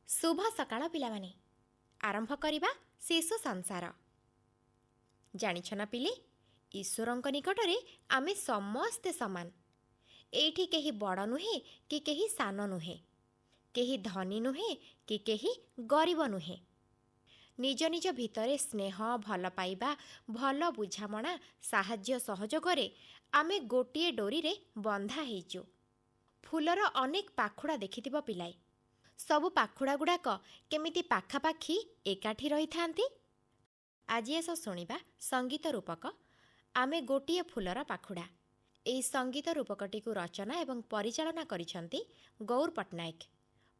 शुभ सकाळ पिलामाने आरंभ करिबा शिशु संसार। जानिछ ना पिले, ईश्वरंक निकटरे आमे समस्ते समान। एठी केही बड़ नुहे कि केही सान नुहे, केही धनी नुहे कि केही गरीब नुहे। निज निज भितरे स्नेह भल पाइबा भल बुझामणा साहाଯ୍ୟ सहयोगरे आमे गोटिए डोरीरे बंधा हेइचु। फुलर अनेक पाखुड़ा देखिथिब पिलाए, सबु पाखुड़ा गुड़ाक केमिति पाखापाखि एकाठी रही थांती। आज एस शुणिबा संगीत रूपक आमे गोटिए फुलर पाखुड़ा। एई संगीत रूपकटिकु रचना एवं परिचालना करिसंती गौर पट्टनायक।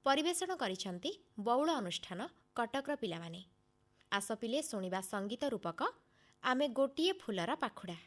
परिवेषण करिसंती बौल अनुष्ठान कटकर पिलामाने। आस पिले शुणिबा संगीत रूपक आमे गोटिए फुलर पाखुड़ा।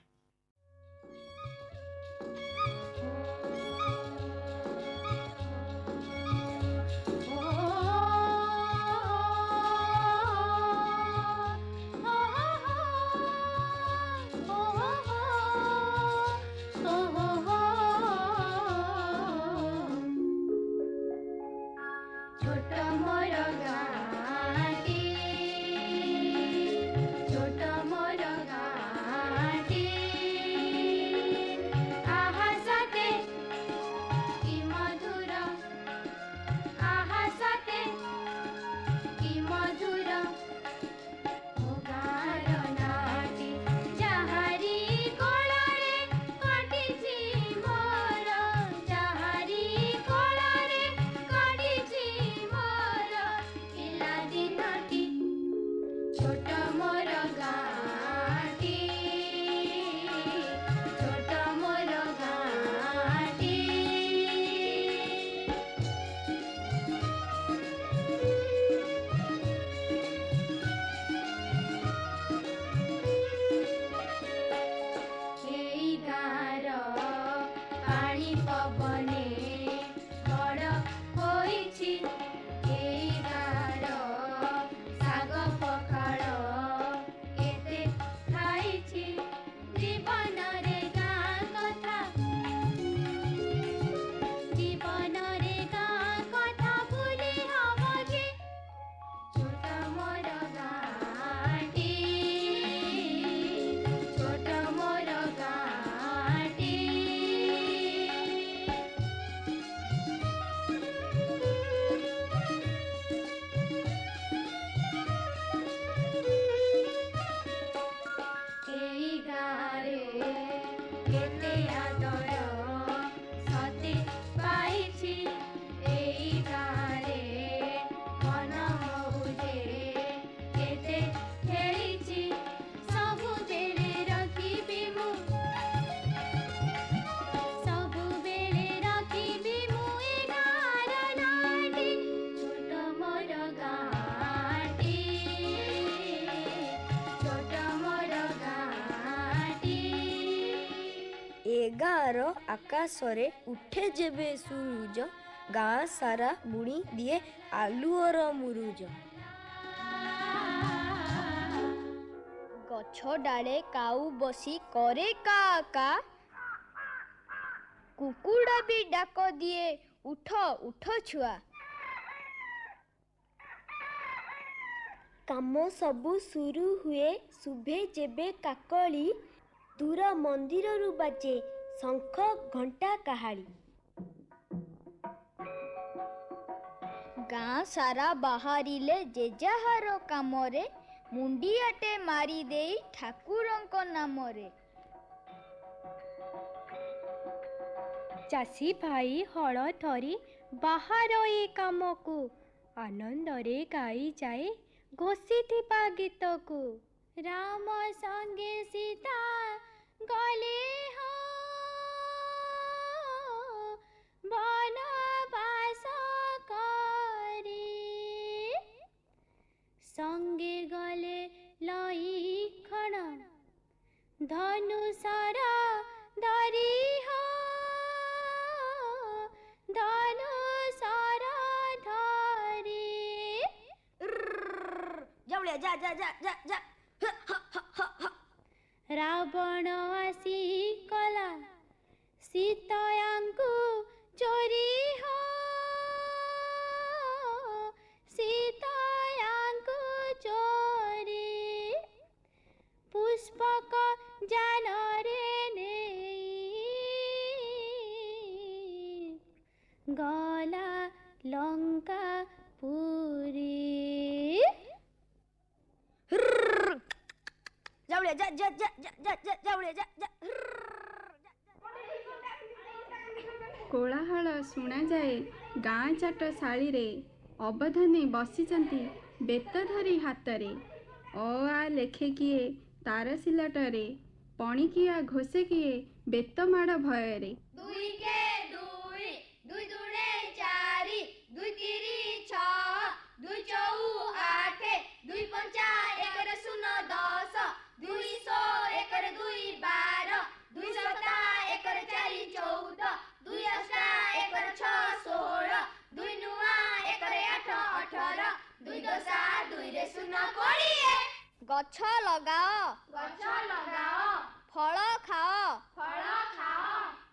गाँर आकाशरे उठे जेबे सूरुज, गाँ सारा बुणी दिए आलुअर मुरुज। गछ डाले काऊ बसी करे का का, कुकुड़ा भी डाक दिए उठ उठ छुआ। काम सबु शुरू हुए शुभे जेबे काकली, दूर मंदिर रु बाजे शंख घंटा काहाली। गाँ सारा बाहरिले जेजाहार कामरे, मुंडियाटे मारी देई ठाकुरंक नामरे। चासी भाई हल धरी बाहर ए काम को, आनंदरे गाई जाए घोषिथिबा गीत को। राम संगे सीता गले हो बनवास करे, संगे गले लईखण धनुषर धरी हो धनुषर धरी। जाऊलिया जा जा जा जा जा। रावण आसी कला सीतायांकु चोरी हो, ଲଙ୍କା ପୁରୀ। ଯାଉଳିଆ ଯା ଯା ଯା ଯା ଯା ଯାଉଳିଆ ଯା ଯା। କୋଳାହଳ ଶୁଣାଯାଏ ଗାଁ ଚାଟଶାଳୀରେ। ଅବଧାନୀ ବସିଛନ୍ତି ବେତ ଧରି ହାତରେ। ଅ ଆ ଲେଖେ କିଏ ତାର ସିଲଟରେ। ପଣିକିଆ ଘୋଷେ କିଏ ବେତମାଡ଼ ଭୟରେ। ଦୁଇ କେ ଦୁଇ, ଦୁଇ ଦୁणे ଚାରି, ଦୁଇ ତିରି ଛଅ, ଦୁଇ ଚଉ ଆଠେ, ଦୁଇ ପଞ୍ଚା ଏକରେ ଶୂନ ଦଶ, ଦୁଇ ଶହ ଏକରେ ଦୁଇ ବାର, ଦୁଇ ସତା ଏକରେ ଚାରି ଚଉଦ, ଦୁଇ ଅଷ୍ଟା ଏକରେ ଛଅ ଷୋହଳ, ଦୁଇ ନୂଆ ଏକରେ ଆଠ ଅଠର, ଦୁଇ ଦଶା ଦୁଇରେ ଶୂନ କୋଡ଼ିଏ। ଗଛ ଲଗାଅ, ଗଛ ଲଗାଅ, ଫଳ ଖାଅ, ଫଳ ଖାଅ,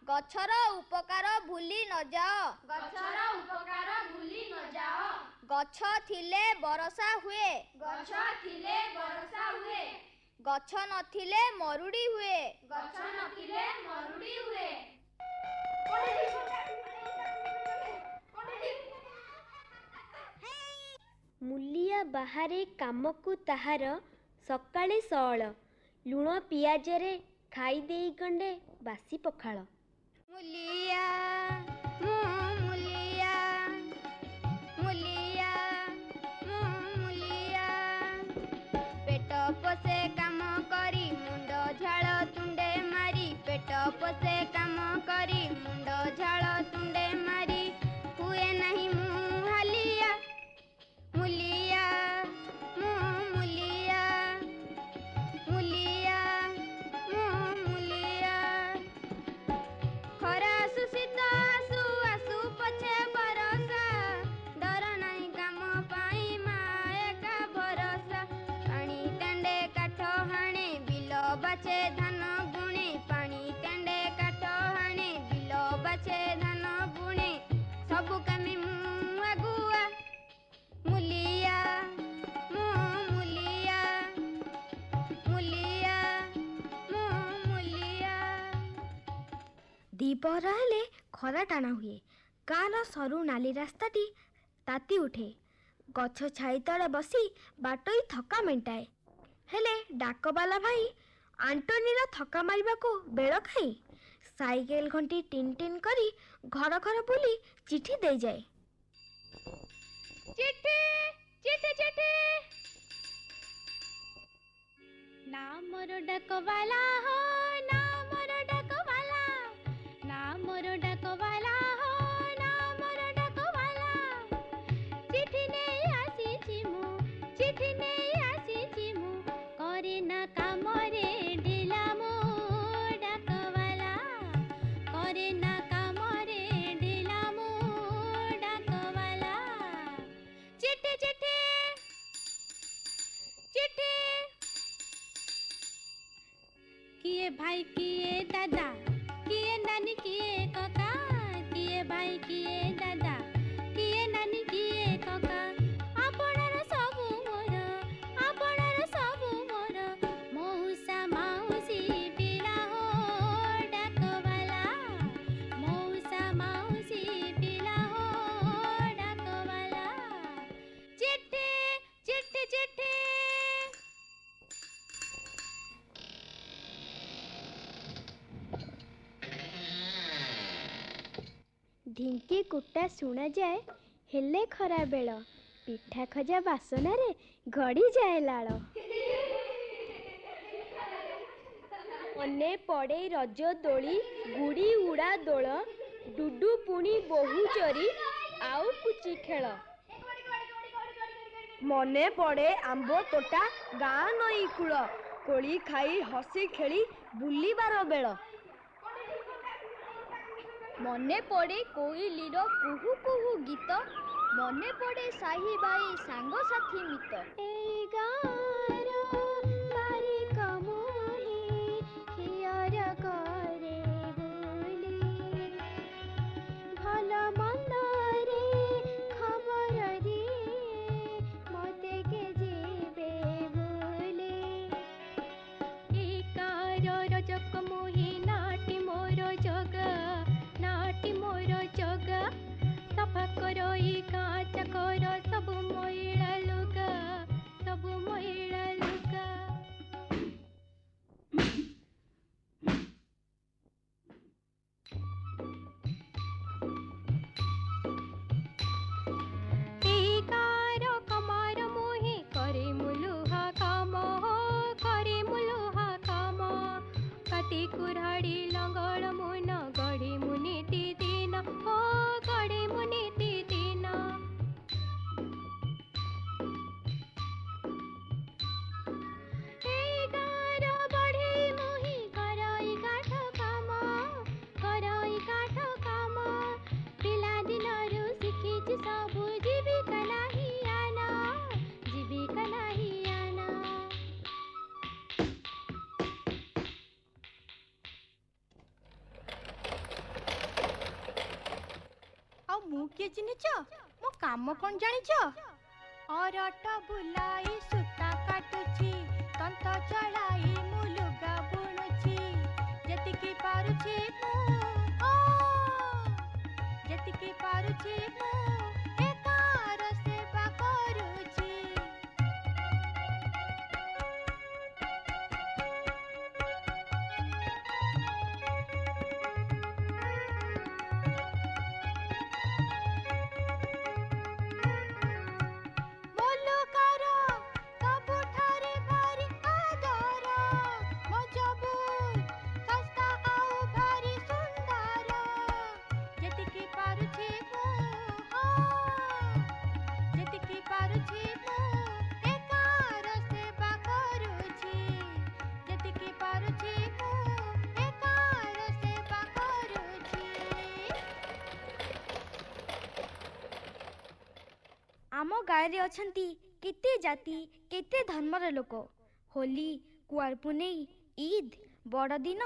ଗଛର ଉପକାର ଭୁଲି ନ ଯାଅ। ଗଛର ଉପକାର ଭୁଲି ନ ଯାଅ। ଗଛ ଥିଲେ ବର୍ଷା ହୁଏ, ଗଛ ଥିଲେ ବର୍ଷା ହୁଏ, ଗଛ ନଥିଲେ ମରୁଡ଼ି ହୁଏ। ଗଛ ନଥିଲେ ମରୁଡ଼ି ହୁଏ। ମୂଲିଆ ବାହାରେ କାମକୁ ତାହାର ସକାଳେ ସଅଳ, ଲୁଣ ପିଆଜରେ ଖାଇଦେଇ ଗଣ୍ଡେ ବାସି ପଖାଳ। ମୁଲିଆ ମୁଁ ମୁଲିଆ, ମୁଲିଆ ମୁଁ ମୁଲିଆ, ପେଟ ପୋଷେ କାମ କରି ମୁଣ୍ଡ ଝାଳ ତୁଣ୍ଡେ ମାରି, ପେଟ ପୋଷେ କାମ କରି ମୁଣ୍ଡ ଝାଳ ତୁଣ୍ଡେ ମାରି, ହୁଏ ନାହିଁ ମୁଁ ହାଲିଆ। ମୁଲିଆ ମୁଁ ମୁଲିଆ, ମୁଲିଆ ମୁଁ ମୁଲିଆ, ଖରା ଆସୁ ଶୀତ ଆସୁ ଆସୁ ପଛେ ବରଷା, ଡର ନାହିଁ କାମ ପାଇଁ ମା ଏକା ଭରସା। ପାଣି ତେଣ୍ଡେ କାଠ ହାଣେ ବିଲ ବାଛେ ଧାନ ବୁଣେ, ପାଣି ତେଣ୍ଡେ କାଠ ହାଣେ ବିଲ ବାଛେ ଧାନ ବୁଣେ, ସବୁ କାମେ ମୁଁ ଆଗୁଆ। ମୁଲିଆ ମୁଁ ମୁଲିଆ, ମୁଲିଆ ମୁଁ ମୁଲିଆ। ଦିପହର ହେଲେ ଖରା ଟାଣା ହୁଏ। ଗାଁର ସରୁ ନାଲି ରାସ୍ତାଟି ତାତି ଉଠେ। ଗଛ ଛାଇ ତଳେ ବସି ବାଟୋଇ ଥକା ମେଣ୍ଟାଏ। ହେଲେ ଡାକବାଲା ଭାଇ ଆଣ୍ଟୋନିର ଥକା ମାରିବାକୁ ବେଳ ଖାଇ ସାଇକେଲ ଘଣ୍ଟି ଟିନ୍ ଟିନ୍ କରି ଘର ଘର ବୁଲି ଚିଠି ଦେଇଯାଏ। ଚିଠି ଚିଠି ଚିଠି, ନା ମୋର ଡାକବାଲା ହୋ, ନା ମୋର ଡାକବାଲା, ନା ମୋର ଡାକବାଲା ହୋ, ନା ମୋର ଡାକବାଲା, ଚିଠି ନେଇ ଆସିଛି ମୁଁ, ଚିଠି ନେଇ ଆସିଛି ମୁଁ, କରେ ନା କାମରେ ଢିଲା ମୋ ଡାକବାଲା, କରେ ନା କାମରେ ଢିଲା ମୋ ଡାକବାଲା। ଚିଠି ଚିଠି ଚିଠି, କିଏ ଭାଇ କିଏ ଦାଦା, କିଏ ନାନୀ କିଏ କକା, କିଏ ଭାଇ କିଏ ଦାଦା, କିଏ ନାନୀ କିଏ କକା, ଆପଣାର ସବୁ ମୋର, ଆପଣାର ସବୁ ମୋର, ମଉସା ମାଉସୀ ପିଲା ହୋ ଡାକବାଲା, ମଉସା ମାଉସୀ ପିଲା ହୋ ଡାକବାଲା। ଚିଠି ଚିଠି ଚିଠି, ଢିଙ୍କି କୁଟା ଶୁଣାଯାଏ ହେଲେ ଖରା ବେଳ, ପିଠା ଖଜା ବାସନାରେ ଗଡ଼ିଯାଏ ଲାଳ। ମନେ ପଡ଼େ ରଜ ଦୋଳି ଗୁଡ଼ି ଉଡ଼ା ଦୋଳ, ଡୁଡୁ ପୁଣି ବୋହୂ ଚୋରି ଆଉ ପୁଚି ଖେଳ। ମନେ ପଡ଼େ ଆମ୍ବ ତୋଟା ଗାଁ ନଈ କୂଳ, କୋଳି ଖାଇ ହସି ଖେଳି ବୁଲିବାର ବେଳ। ମନେ ପଡ଼େ କୋଇଲିର କୁହୁ କୁହୁ ଗୀତ, ମନେ ପଡ଼େ ସାହି ଭାଇ ସାଙ୍ଗସାଥି ମିତ। ଏଇ ଗାଁର ବାରିକ ମୁହିଁ ହିଅର କରେ ବୋଲି, ଭଲ ମନ୍ଦରେ ଖବର ଦିଏ ମତେ କେ ଯିବେ ବୋଲି। ଏଇ ଗାଁର ରଜକ ମୁହିଁ ନାଟି ମୋର ଜଗା, ନାଟି ମୋର ଜଗା, ସଫା କର ଏଇ कुऱ्हाडी लंगळ मुन गढी मुनिती दिन हो गढी मुनिती दिन ए गार बढी मुही करई काठ काम पिला दिनरू शिखिछि सबु जीविका नाही आना ଆଉ ମୁଁ କିଏ ଚିହ୍ନିଛ? ମୋ କାମ କ'ଣ ଜାଣିଛ? ଅରଟ ବୁଲାଇ ସୂତା କାଟୁଛି ତନ୍ତ ଚଳାଇ ମୁଁ ଲୁଗା ବୁଣୁଛି ଯେତିକି ପାରୁଛି ମୁଁ ଏ କାର ସେବା କରୁଛି ବୋଲୁକାର ସବୁଠାରେ ଭାରି ଆଦର ମଜବୁତ ଶସ୍ତା ଆଉ ଭାରି ସୁନ୍ଦର ଯେତିକି ପାରୁଛି ମୁଁ ଏ କାର ସେବା କରୁଛି ଯେତିକି ପାରୁଛି ମୁଁ ଏ କାର ସେବା କରୁଛି ଆମ ଗାଁରେ ଅଛନ୍ତି କେତେ ଜାତି କେତେ ଧର୍ମର ଲୋକ। ହୋଲି, କୁଆଁର ପୁନେଇ, ଇଦ୍, ବଡ଼ଦିନ,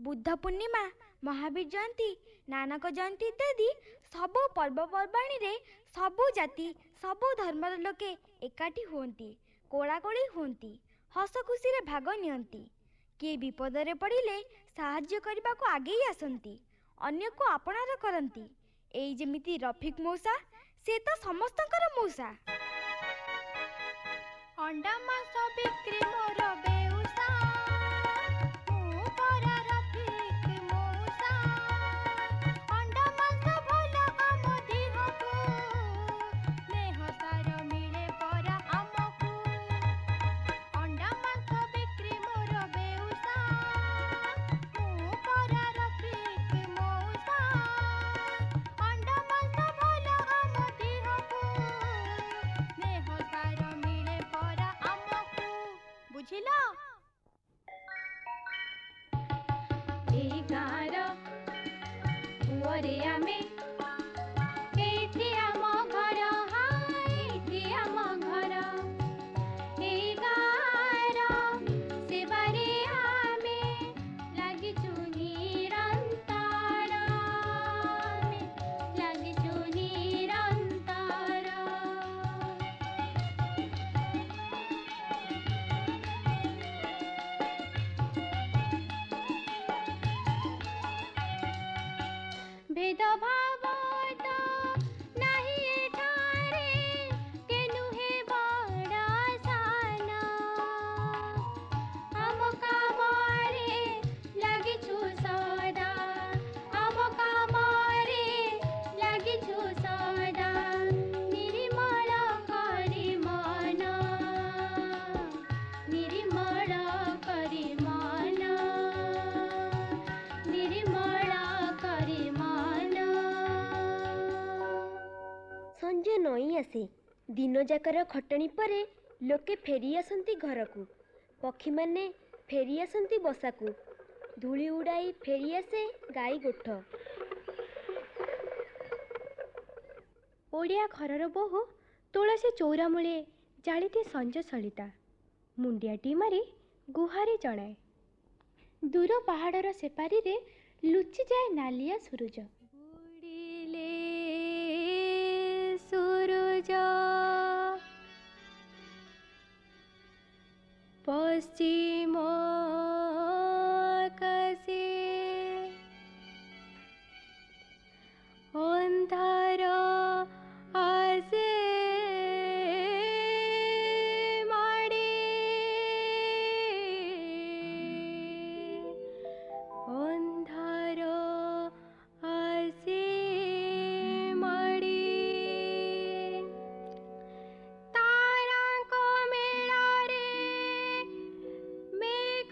ବୁଦ୍ଧ ପୂର୍ଣ୍ଣିମା, ମହାବୀର ଜୟନ୍ତୀ, ନାନକ ଜୟନ୍ତୀ ଇତ୍ୟାଦି ସବୁ ପର୍ବପର୍ବାଣୀରେ ସବୁ ଜାତି ସବୁ ଧର୍ମର ଲୋକେ ଏକାଠି ହୁଅନ୍ତି, କୋଳାକୋଳି ହୁଅନ୍ତି, ହସ ଖୁସିରେ ଭାଗ ନିଅନ୍ତି। କିଏ ବିପଦରେ ପଡ଼ିଲେ ସାହାଯ୍ୟ କରିବାକୁ ଆଗେଇ ଆସନ୍ତି, ଅନ୍ୟକୁ ଆପଣାର କରନ୍ତି। ଏଇ ଯେମିତି ରଫିକ୍ ମଉସା, ସେ ତ ସମସ୍ତଙ୍କର ମଉସା। ଅଣ୍ଡା ମାଂସ ବିକ୍ରି ମୋର ବେଉସା ମୁଁ ପରା ରଫିକ୍ ମଉସା ଅଣ୍ଡା ମାଂସ ଭଲ ଆମ ଦେହକୁ ସ୍ନେହ ସାର ମିଳେ ପରା ଆମକୁ ଅଣ୍ଡା ମାଂସ ବିକ୍ରି ମୋର ବେଉସା ମୁଁ ପରା ରଫିକ୍ ମଉସା ଅଣ୍ଡା ମାଂସ ଭଲ ଆମ ଦେହକୁ ସ୍ନେହ ସାର ମିଳେ ପରା ଆମକୁ ବୁଝିଲ ଏଇ ଗାଁର ପୁଅରେ ଆମେ ଏଇଠି ଆମ ଘର ଏଇଠି ଆମ ଘର ଏଇ ଗାଁର ସେବାରେ ଆମେ ଲାଗିଛୁ ନିରନ୍ତର भेदभाव ତ ନାହିଁ ଏଠାରେ କେ ନୁହେଁ ବଡ଼ ସାନ ଆମ କାମରେ ଲାଗିଛୁ ସଦା ଆମ କାମରେ ଲାଗିଛୁ ସଦା ନିର୍ମଳ କରି ମନ ନିର୍ମଳ କରି ମନ ନିର୍ମଳ କରି ମନ ସଞ୍ଜ ନଇଁ ଆସେ ଦିନଯାକର ଖଟଣି ପରେ ଲୋକେ ଫେରି ଆସନ୍ତି ଘରକୁ ପକ୍ଷୀମାନେ ଫେରି ଆସନ୍ତି ବସାକୁ ଧୂଳି ଉଡ଼ାଇ ଫେରି ଆସେ ଗାଈ ଗୋଠ ଓଡ଼ିଆ ଘରର ବୋହୂ ତୁଳସୀ ଚଉରାମୂଳେ ଜାଳିଦିଏ ସଞ୍ଜ ସଳିତା ମୁଣ୍ଡିଆଟି ମାରି ଗୁହାରି ଜଣାଏ ଦୂର ପାହାଡ଼ର ସେପାରିରେ ଲୁଚିଯାଏ ନାଲିଆ ସୁରୁଜ ବୁଡ଼ିଲେ ସୁରୁଜ ପଶ୍ଚିମ ଆକାଶେ ଅନ୍ଧାର ଆସେ ମାଡ଼ି ଅନ୍ଧାର ଆସେ ମାଡ଼ି ତାରାଙ୍କ ମେଳରେ ମେଘ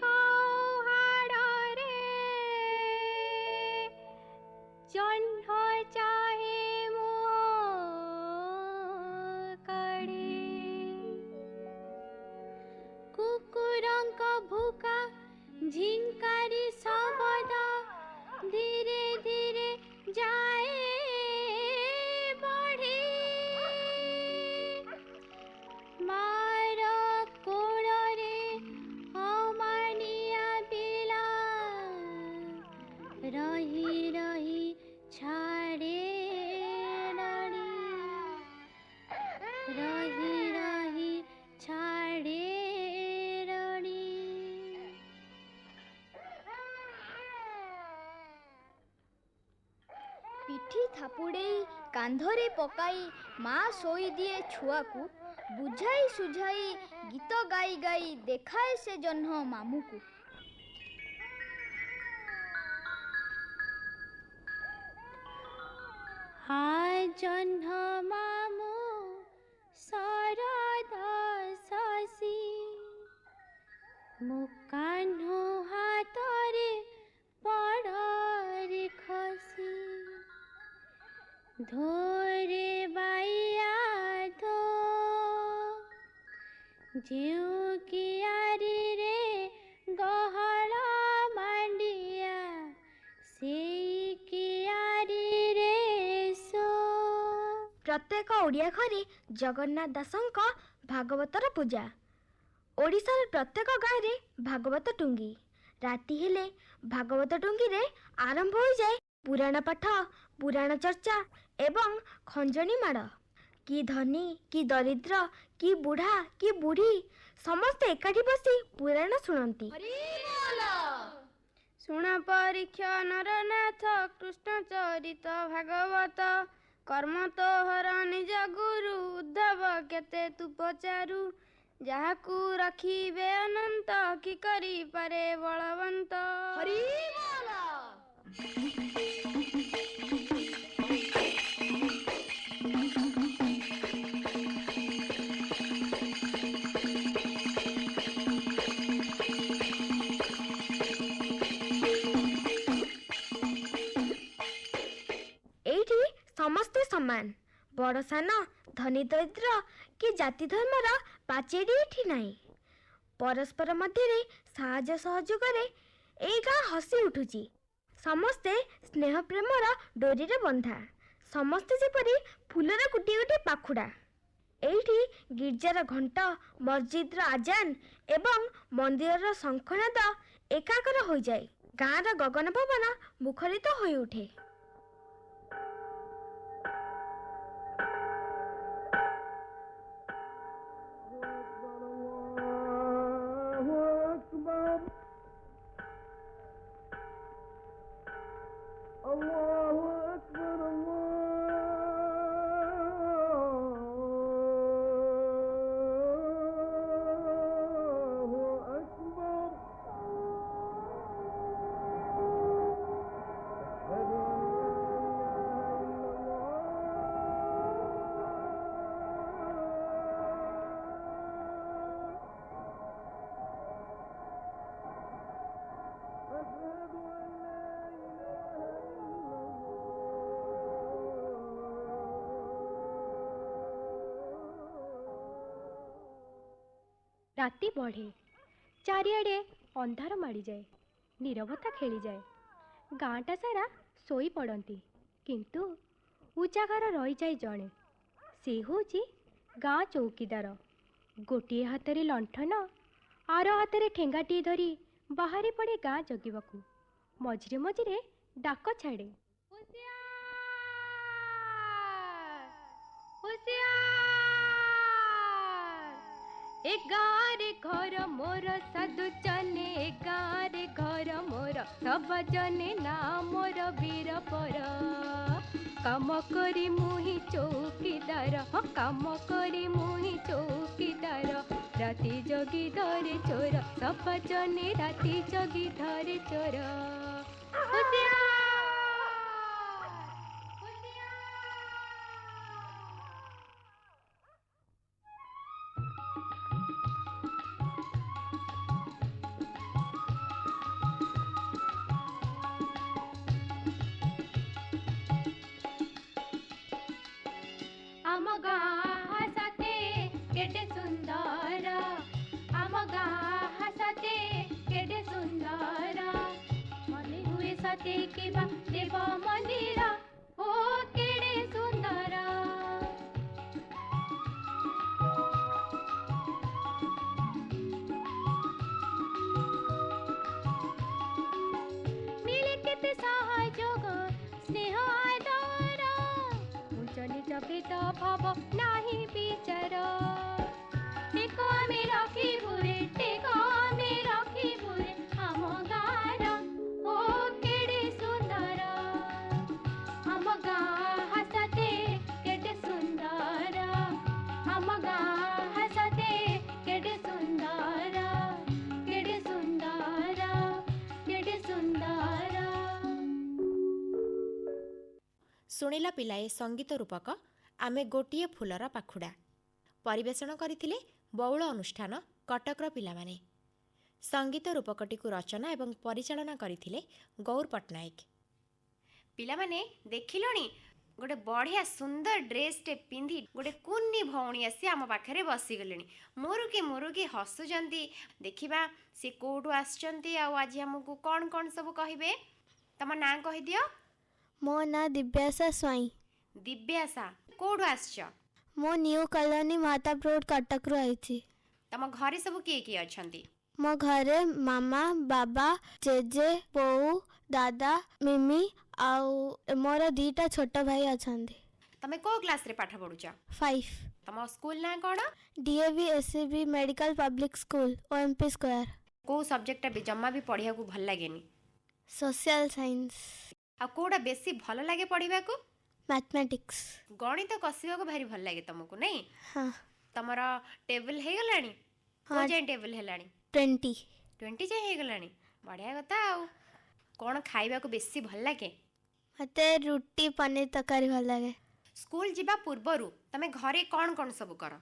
ঝিঙ্কারি শব্দ ধীরে ধীরে যায় বঢ়ি মার কোଳରେ অমানিয়া পিলা রহি রহি ছাড়ে রানী রহি রহি ছাড়ে রানী। ପିଠି ଥାପୁଡ଼େଇ କାନ୍ଧରେ ପକାଇ ମା ଶୋଇଦିଏ ଛୁଆକୁ, ବୁଝାଇ ସୁଝାଇ ଗୀତ ଗାଇ ଗାଇ ଦେଖାଏ ସେ ଜହ୍ନ ମାମୁକୁ। হা জহ্ন মামু শরদ শশী মো কাহ্নু হাতরে পড়রে খসি ধরে বাইয়া ধো যেউ কিয়ারি রে গহଳ মাଣ୍ଡିଆ ସେଇ କିଆରି ରେ ସୋ। ପ୍ରତ୍ୟେକ ଓଡ଼ିଆ ଘରେ ଜଗନ୍ନାଥ ଦାସଙ୍କ ଭାଗବତର ପୂଜା। ଓଡ଼ିଶାର ପ୍ରତ୍ୟେକ ଗାଁରେ ଭାଗବତ ଟୁଙ୍ଗି। ରାତି ହେଲେ ଭାଗବତ ଟୁଙ୍ଗିରେ ଆରମ୍ଭ ହୋଇଯାଏ ପୁରାଣ ପାଠ, ପୁରାଣ ଚର୍ଚ୍ଚା ଏବଂ ଖଞ୍ଜଣି ମାଡ଼। କି ଧନୀ, କି ଦରିଦ୍ର, କି ବୁଢ଼ା, କି ବୁଢ଼ୀ ସମସ୍ତେ ଏକାଠି ବସି ପୁରାଣ ଶୁଣନ୍ତି। ଶୁଣ ପରୀକ୍ଷ ନରନାଥ କୃଷ୍ଣ ଚରିତ ଭାଗବତ, କର୍ମ ତୋହର ନିଜ ଗୁରୁ ଉଦ୍ଧବ କେତେ ତୁ ପଚାରୁ, ଯାହାକୁ ରଖିବେ ଅନନ୍ତ କି କରିପାରେ ବଳବନ୍ତ। ଏଇଠି ସମସ୍ତେ ସମାନ, ବଡ଼ ସାନ, ଧନୀ ଦରିଦ୍ର କି ଜାତି ଧର୍ମର ପାଚେରୀ ଏଠି ନାହିଁ। ପରସ୍ପର ମଧ୍ୟରେ ସାହାଯ୍ୟ ସହଯୋଗରେ ଏଇ ଗାଁ ହସି ଉଠୁଛି। ସମସ୍ତେ ସ୍ନେହ ପ୍ରେମର ଡୋରିରେ ବନ୍ଧା, ସମସ୍ତେ ଯେପରି ଫୁଲର ଗୋଟିଏ ଗୋଟିଏ ପାଖୁଡ଼ା। ଏଇଠି ଗିର୍ଜାର ଘଣ୍ଟ, ମସଜିଦର ଆଜାନ ଏବଂ ମନ୍ଦିରର ଶଙ୍ଖନାଦ ଏକାକାର ହୋଇଯାଏ। ଗାଁର ଗଗନ ଭବନ ମୁଖରିତ ହୋଇଉଠେ। ରାତି ବଢ଼େ, ଚାରିଆଡ଼େ ଅନ୍ଧାର ମାଡ଼ିଯାଏ, ନୀରବତା ଖେଳିଯାଏ। ଗାଁଟା ସାରା ଶୋଇପଡ଼ନ୍ତି, କିନ୍ତୁ ଉଜାଗର ରହିଯାଏ ଜଣେ। ସେ ହେଉଛି ଗାଁ ଚୌକିଦାର। ଗୋଟିଏ ହାତରେ ଲଣ୍ଠନ, ଆର ହାତରେ ଠେଙ୍ଗାଟିଏ ଧରି ବାହାରି ପଡ଼େ ଗାଁ ଜଗିବାକୁ। ମଝିରେ ମଝିରେ ଡାକ ଛାଡ଼େ, ଏ ଗାଁରେ ଘର ମୋର ସାଧୁ ଜନେ, ଏ ଗାଁରେ ଘର ମୋର ସବ ଜନେ, ନା ମୋର ବୀର ପର। କାମ କରି ମୁହିଁ ଚୌକିଦାର, କାମ କରି ମୁହିଁ ଚୌକିଦାର। ରାତି ଜଗି ଧରେ ଚୋର, ସବ ଜନେ ରାତି ଜଗି ଧରେ ଚୋର। ଆମ ଗାଁ ହାସତେ କେଡ଼େ ସୁନ୍ଦର, ଆମ ଗାଁ ହାସତେ କେଡ଼େ ସୁନ୍ଦର। ଦେଖିବା ଦେବ ମନ୍ଦିର ଓ କେଡ଼େ ସୁନ୍ଦର। ମିଳେ କେତେ ସହଯୋଗ ସ୍ନେହ ଆଦର, ଉଚ୍ଚ ନିଚ ଭେଦ ଭାବ ନାହିଁ ବିଚାର। ଟେକ ଆମେ ରଖିବୁ ରେ, ଟେକ ଆମେ ରଖିବୁ ରେ ଆମ ଗାଁର ଓ କେଡ଼େ ସୁନ୍ଦର। ଆମ ଗାଁ ହାସତେ କେଡ଼େ ସୁନ୍ଦର, ଆମ ଗାଁ ହାସତେ କେଡ଼େ ସୁନ୍ଦର, କେଡ଼େ ସୁନ୍ଦର, କେଡ଼େ ସୁନ୍ଦର। ଶୁଣିଲ ପିଲାଏ ସଙ୍ଗୀତ ରୂପକ ଆମେ ଗୋଟିଏ ଫୁଲର ପାଖୁଡ଼ା। ପରିବେଷଣ କରିଥିଲେ ବଉଳ ଅନୁଷ୍ଠାନ କଟକର ପିଲାମାନେ। ସଙ୍ଗୀତ ରୂପକଟିକୁ ରଚନା ଏବଂ ପରିଚାଳନା କରିଥିଲେ ଗୌର ପଟ୍ଟନାୟକ। ପିଲାମାନେ ଦେଖିଲଣି ଗୋଟେ ବଢ଼ିଆ ସୁନ୍ଦର ଡ୍ରେସ୍ଟେ ପିନ୍ଧି ଗୋଟେ କୁନି ଭଉଣୀ ଆସି ଆମ ପାଖରେ ବସିଗଲେଣି। ମୁରୁକି ହସୁଛନ୍ତି। ଦେଖିବା ସେ କେଉଁଠୁ ଆସିଛନ୍ତି ଆଉ ଆଜି ଆମକୁ କ'ଣ କ'ଣ ସବୁ କହିବେ। ତମ ନାଁ କହିଦିଅ। ମୋ ନାଁ ଦିବ୍ୟାସା ସ୍ୱାଇଁ। ଦିବ୍ୟାସା, କେଉଁଠୁ ଆସିଛ? ମୁଁ ନ୍ୟୁ କଲୋନୀ ମହାତାବ ରୋଡ୍ କଟକରୁ ଆଇଛି। ତମ ଘରେ ସବୁ କିଏ କିଏ ଅଛନ୍ତି? ମୋ ଘରେ ମାମା, ବାବା, ଜେଜେ, ବୋଉ, ଦାଦା, ମିମି ଆଉ ମୋର 2ଟା ଛୋଟ ଭାଇ ଅଛନ୍ତି। ତମେ କେଉଁ କ୍ଲାସ୍ରେ ପାଠ ପଢ଼ୁଛ? 5 ତମ ସ୍କୁଲ ନାଁ କ'ଣ? DAV SCB medical public school OMP square. କେଉଁ ସବଜେକ୍ଟଟା ବି ଜମା ବି ପଢ଼ିବାକୁ ଭଲ ଲାଗେନି? Social science. ଆଉ କେଉଁଟା ବେଶୀ ଭଲ ଲାଗେ ପଢ଼ିବାକୁ? ମ୍ୟାଥମେଟିକ୍ସ। ଗଣିତ କଷିବାକୁ ଭାରି ଭଲ ଲାଗେ ତମକୁ, ନାଇଁ? ହଁ। ତମର ଟେବୁଲ ହେଇଗଲାଣି? ହଁ। କେଉଁ ଯାଏଁ ଟେବୁଲ ହେଲାଣି? 20 ଯାଏଁ ହେଇଗଲାଣି। ବଢ଼ିଆ କଥା। ଆଉ କ'ଣ ଖାଇବାକୁ ବେଶୀ ଭଲ ଲାଗେ? ମୋତେ ରୁଟି ପନିର ତରକାରୀ ଭଲ ଲାଗେ। ସ୍କୁଲ ଯିବା ପୂର୍ବରୁ ତମେ ଘରେ କ'ଣ କ'ଣ ସବୁ କର?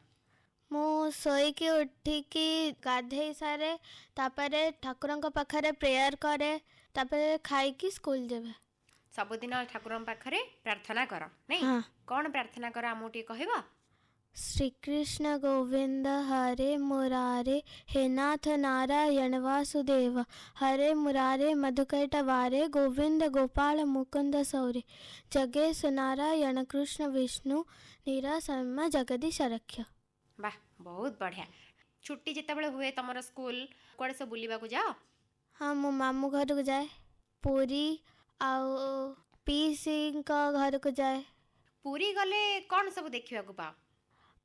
ମୁଁ ଶୋଇକି ଉଠିକି ଗାଧେଇ ସାରେ, ତାପରେ ଠାକୁରଙ୍କ ପାଖରେ ପ୍ରେୟାର କରେ, ତାପରେ ଖାଇକି ସ୍କୁଲ ଯିବେ। ସବୁଦିନ ଠାକୁରଙ୍କ ପାଖରେ ପ୍ରାର୍ଥନା କର, ନାଇଁ? ହଁ। କ'ଣ ପ୍ରାର୍ଥନା କର ଆମକୁ ଟିକେ କହିବ? ଶ୍ରୀକୃଷ୍ଣ ଗୋବିନ୍ଦ ହରେ ମୁରାରେ ହେ ନାଥ ନାରାୟଣ ବାସୁଦେବ ହରେ ମୁରାରେ ମଧୁକୈଟବାରେ ଗୋବିନ୍ଦ ଗୋପାଳ ମୁକୁନ୍ଦ ସୌରେ ଜଗେଶ ନାରାୟଣ କୃଷ୍ଣ ବିଷ୍ଣୁ ନିରାସମ ଜଗଦୀଶ ରକ୍ଷ। ବାଃ, ବହୁତ ବଢ଼ିଆ। ଛୁଟି ଯେତେବେଳେ ହୁଏ ତମର ସ୍କୁଲ, କୁଆଡ଼େ ସବୁ ବୁଲିବାକୁ ଯାଅ? ହଁ, ମୁଁ ମାମୁଁ ଘରକୁ ଯାଏ, ପୁରୀ ଆଉ ପିଇସିଙ୍କ ଘରକୁ ଯାଏ। ପୁରୀ ଗଲେ କ'ଣ ସବୁ ଦେଖିବାକୁ ପାଅ?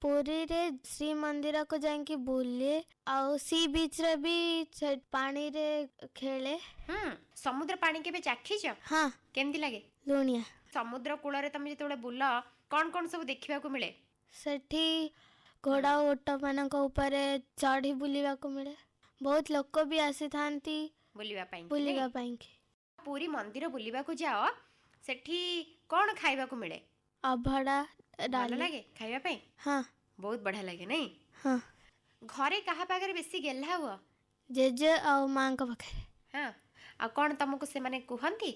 ପୁରୀରେ ଶ୍ରୀମନ୍ଦିରକୁ ଯାଇକି ବୁଲେ, ଆଉ ସି ବିଚ୍ରେ ବି ସେ ପାଣିରେ ଖେଳେ। ସମୁଦ୍ର ପାଣି କେବେ ଚାଖିଛ? ହଁ। କେମିତି ଲାଗେ? ଲୁଣିଆ। ସମୁଦ୍ର କୂଳରେ ତମେ ଯେତେବେଳେ ବୁଲ କ'ଣ କ'ଣ ସବୁ ଦେଖିବାକୁ ମିଳେ? ସେଠି ଘୋଡ଼ା ଓ ଓଟମାନଙ୍କ ଉପରେ ଚଢ଼ି ବୁଲିବାକୁ ମିଳେ। ବହୁତ ଲୋକ ବି ଆସିଥାନ୍ତି ବୁଲିବା ପାଇଁ। ପୁରୀ ମନ୍ଦିର ବୁଲିବାକୁ ଯାଅ, ସେଠି କ'ଣ ଖାଇବାକୁ ମିଳେ? ଅଭଡ଼ା, ଭଲ ଡାଲି। ଲାଗେ ଖାଇବା ପାଇଁ? ହଁ। ବହୁତ ବଢ଼ିଆ ଲାଗେ, ନାଇଁ? ହଁ। ଘରେ କାହା ପାଖରେ ବେଶୀ ଗେହ୍ଲା ହୁଅ? ଜେଜେ ଆଉ ମାଙ୍କ ପାଖରେ। ହଁ। ଆଉ କ'ଣ ତମକୁ ସେମାନେ କୁହନ୍ତି?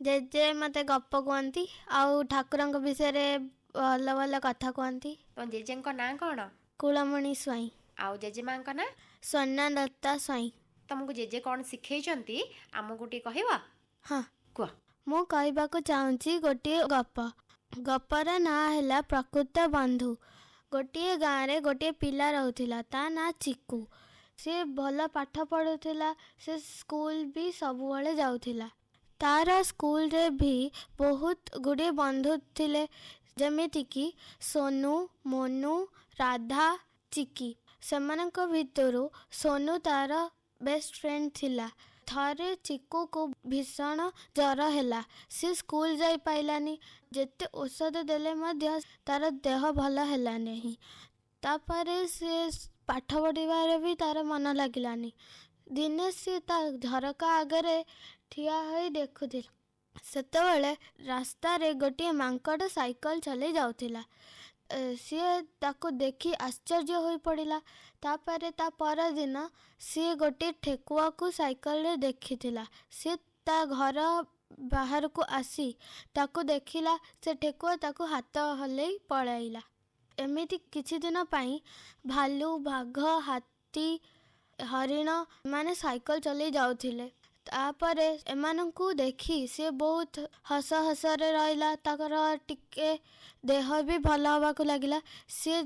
ଜେଜେ ମୋତେ ଗପ କୁହନ୍ତି ଆଉ ଠାକୁରଙ୍କ ବିଷୟରେ ଭଲ ଭଲ କଥା କୁହନ୍ତି। ତମ ଜେଜେଙ୍କ ନାଁ କ'ଣ? କୁଳମଣି ସ୍ୱାଇଁ। ଆଉ ଜେଜେମାଙ୍କ ନାଁ? ସ୍ୱର୍ଣ୍ଣଲତା ସ୍ୱାଇଁ। ତମକୁ ଜେଜେ କ'ଣ ଶିଖେଇଛନ୍ତି ଆମକୁ ଟିକେ କହିବ? ହଁ, କୁହ। ମୁଁ କହିବାକୁ ଚାହୁଁଛି ଗୋଟିଏ ଗପ। ଗପର ନାଁ ହେଲା ପ୍ରକୃତ ବନ୍ଧୁ। ଗୋଟିଏ ଗାଁରେ ଗୋଟିଏ ପିଲା ରହୁଥିଲା, ତା ନାଁ ଚିକୁ। ସେ ଭଲ ପାଠ ପଢ଼ୁଥିଲା, ସେ ସ୍କୁଲ ବି ସବୁବେଳେ ଯାଉଥିଲା। ତାର ସ୍କୁଲରେ ବି ବହୁତ ଗୁଡ଼ିଏ ବନ୍ଧୁ ଥିଲେ, ଯେମିତିକି ସୋନୁ, ମୋନୁ, ରାଧା, ଚିକି। ସେମାନଙ୍କ ଭିତରୁ ସୋନୁ ତାର ବେଷ୍ଟ ଫ୍ରେଣ୍ଡ ଥିଲା। ଥରେ ଚିକୁକୁ ଭୀଷଣ ଜ୍ୱର ହେଲା। ସେ ସ୍କୁଲ ଯାଇପାରିଲାନି। ଯେତେ ଔଷଧ ଦେଲେ ମଧ୍ୟ ତାର ଦେହ ଭଲ ହେଲା ନାହିଁ। ତାପରେ ସେ ପାଠ ପଢ଼ିବାରେ ବି ତାର ମନ ଲାଗିଲାନି। ଦିନେ ସେ ତା ଝରକା ଆଗରେ ଠିଆ ହୋଇ ଦେଖୁଥିଲା। ସେତେବେଳେ ରାସ୍ତାରେ ଗୋଟିଏ ମାଙ୍କଡ଼ ସାଇକେଲ ଚଲେଇ ଯାଉଥିଲା। ସିଏ ତାକୁ ଦେଖି ଆଶ୍ଚର୍ଯ୍ୟ ହୋଇପଡ଼ିଲା। ତାପରେ ତା ପରଦିନ ସିଏ ଗୋଟିଏ ଠେକୁଆକୁ ସାଇକେଲରେ ଦେଖିଥିଲା। ସିଏ ତା ଘର ବାହାରକୁ ଆସି ତାକୁ ଦେଖିଲା। ସେ ଠେକୁଆ ତାକୁ ହାତ ହଲେଇ ପଳାଇଲା। ଏମିତି କିଛି ଦିନ ପାଇଁ ଭାଲୁ, ବାଘ, ହାତୀ, ହରିଣ ମାନେ ସାଇକେଲ ଚଲେଇ ଯାଉଥିଲେ। ତାପରେ ଏମାନଙ୍କୁ ଦେଖି ସେ ବହୁତ ହସ ହସରେ ରହିଲା। ତାଙ୍କର ଟିକେ ଦେହ ବି ଭଲ ହେବାକୁ ଲାଗିଲା। ସିଏ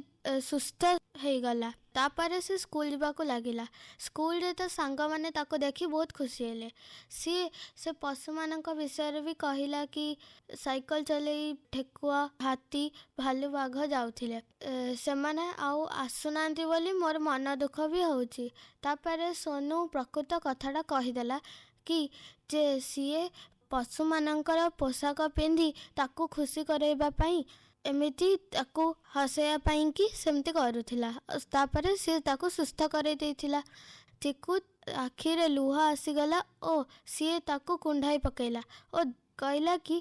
ସୁସ୍ଥ ହେଇଗଲା। ତାପରେ ସେ ସ୍କୁଲ ଯିବାକୁ ଲାଗିଲା। ସ୍କୁଲରେ ତା ସାଙ୍ଗମାନେ ତାକୁ ଦେଖି ବହୁତ ଖୁସି ହେଲେ। ସେ ପଶୁମାନଙ୍କ ବିଷୟରେ ବି କହିଲା କି ସାଇକେଲ ଚଲେଇ ଠେକୁଆ, ହାତୀ, ଭାଲୁ, ବାଘ ଯାଉଥିଲେ। ସେମାନେ ଆଉ ଆସୁନାହାନ୍ତି ବୋଲି ମୋର ମନ ଦୁଃଖ ବି ହେଉଛି। ତାପରେ ସୋନୁ ପ୍ରକୃତ କଥାଟା କହିଦେଲା କି ଯେ ସିଏ ପଶୁମାନଙ୍କର ପୋଷାକ ପିନ୍ଧି ତାକୁ ଖୁସି କରାଇବା ପାଇଁ ଏମିତି ତାକୁ ହସେଇବା ପାଇଁ କି ସେମିତି କରୁଥିଲା। ତାପରେ ସେ ତାକୁ ସୁସ୍ଥ କରାଇ ଦେଇଥିଲା। ଚିକୁ ଆଖିରେ ଲୁହ ଆସିଗଲା ଓ ସିଏ ତାକୁ କୁଣ୍ଢାଇ ପକାଇଲା ଓ କହିଲା କି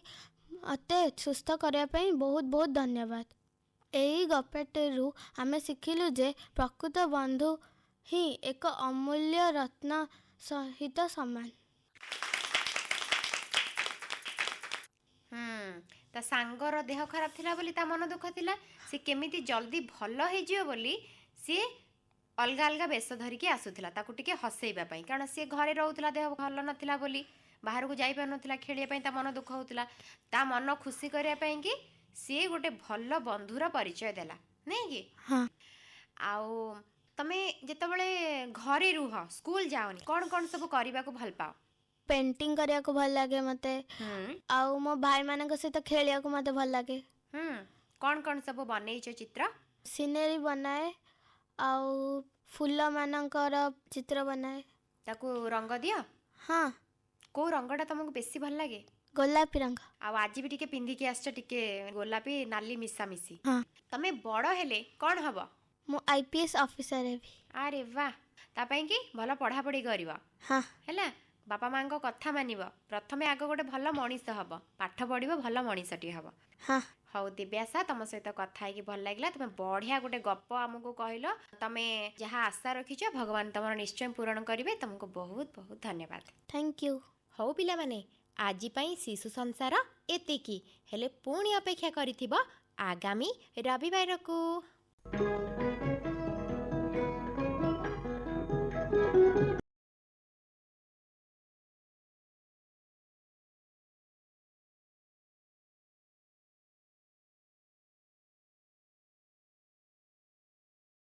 ମୋତେ ସୁସ୍ଥ କରିବା ପାଇଁ ବହୁତ ବହୁତ ଧନ୍ୟବାଦ। ଏହି ଗପଟିରୁ ଆମେ ଶିଖିଲୁ ଯେ ପ୍ରକୃତ ବନ୍ଧୁ ହିଁ ଏକ ଅମୂଲ୍ୟ ରତ୍ନ ସହିତ ସମାନ। ତା ସାଙ୍ଗର ଦେହ ଖରାପ ଥିଲା ବୋଲି ତା ମନ ଦୁଃଖ ଥିଲା। ସେ କେମିତି ଜଲ୍ଦି ଭଲ ହେଇଯିବ ବୋଲି ସିଏ ଅଲଗା ଅଲଗା ବେଶ ଧରିକି ଆସୁଥିଲା ତାକୁ ଟିକେ ହସେଇବା ପାଇଁ। କାରଣ ସିଏ ଘରେ ରହୁଥିଲା, ଦେହ ଭଲ ନଥିଲା ବୋଲି ବାହାରକୁ ଯାଇପାରୁନଥିଲା, ଖେଳିବା ପାଇଁ ତା ମନ ଦୁଃଖ ହେଉଥିଲା। ତା ମନ ଖୁସି କରିବା ପାଇଁ କି ସିଏ ଗୋଟେ ଭଲ ବନ୍ଧୁର ପରିଚୟ ଦେଲା, ନାଇଁ କି? ହଁ। ଆଉ ତମେ ଯେତେବେଳେ ଘରେ ରୁହ, ସ୍କୁଲ ଯାଅନି, କ'ଣ କ'ଣ ସବୁ କରିବାକୁ ଭଲ ପାଅ? ପେଣ୍ଟିଂ କରିବାକୁ ଭଲ ଲାଗେ ମୋତେ। ଆଉ ମୋ ଭାଇମାନଙ୍କ ସହିତ ଖେଳିବାକୁ ମୋତେ ଭଲ ଲାଗେ। କ'ଣ କ'ଣ ସବୁ ବନେଇଛ ଚିତ୍ର? ସିନେରୀ ବନାଏ ଆଉ ଫୁଲମାନଙ୍କର ଚିତ୍ର ବନାଏ। ତାକୁ ରଙ୍ଗ ଦିଅ? ହଁ। କେଉଁ ରଙ୍ଗଟା ତମକୁ ବେଶୀ ଭଲ ଲାଗେ? ଗୋଲାପୀ ରଙ୍ଗ। ଆଉ ଆଜି ବି ଟିକେ ପିନ୍ଧିକି ଆସିଛ ଟିକେ ଗୋଲାପୀ ନାଲି ମିଶାମିଶି। ହଁ। ତମେ ବଡ଼ ହେଲେ କ'ଣ ହବ? ମୁଁ IPS ଅଫିସର ହେବି। ଆରେ ବାଃ, ତା ପାଇଁ କି ଭଲ ପଢ଼ାପଢ଼ି କରିବ ହଁ। ହେଲା। ବାପା ମାଙ୍କ କଥା ମାନିବ। ପ୍ରଥମେ ଆଗ ଗୋଟେ ଭଲ ମଣିଷ ହବ, ପାଠ ପଢ଼ିବ, ଭଲ ମଣିଷଟିଏ ହବ। ହଁ। ହଉ ଦିବ୍ୟାସା, ତମ ସହିତ କଥା ହେଇକି ଭଲ ଲାଗିଲା। ତମେ ବଢ଼ିଆ ଗୋଟେ ଗପ ଆମକୁ କହିଲ। ତମେ ଯାହା ଆଶା ରଖିଛ ଭଗବାନ ତମର ନିଶ୍ଚୟ ପୂରଣ କରିବେ। ତମକୁ ବହୁତ ବହୁତ ଧନ୍ୟବାଦ। Thank you. ହଉ ପିଲାମାନେ, ଆଜି ପାଇଁ ଶିଶୁ ସଂସାର ଏତିକି। ହେଲେ ପୁଣି ଅପେକ୍ଷା କରିଥିବ ଆଗାମୀ ରବିବାରକୁ।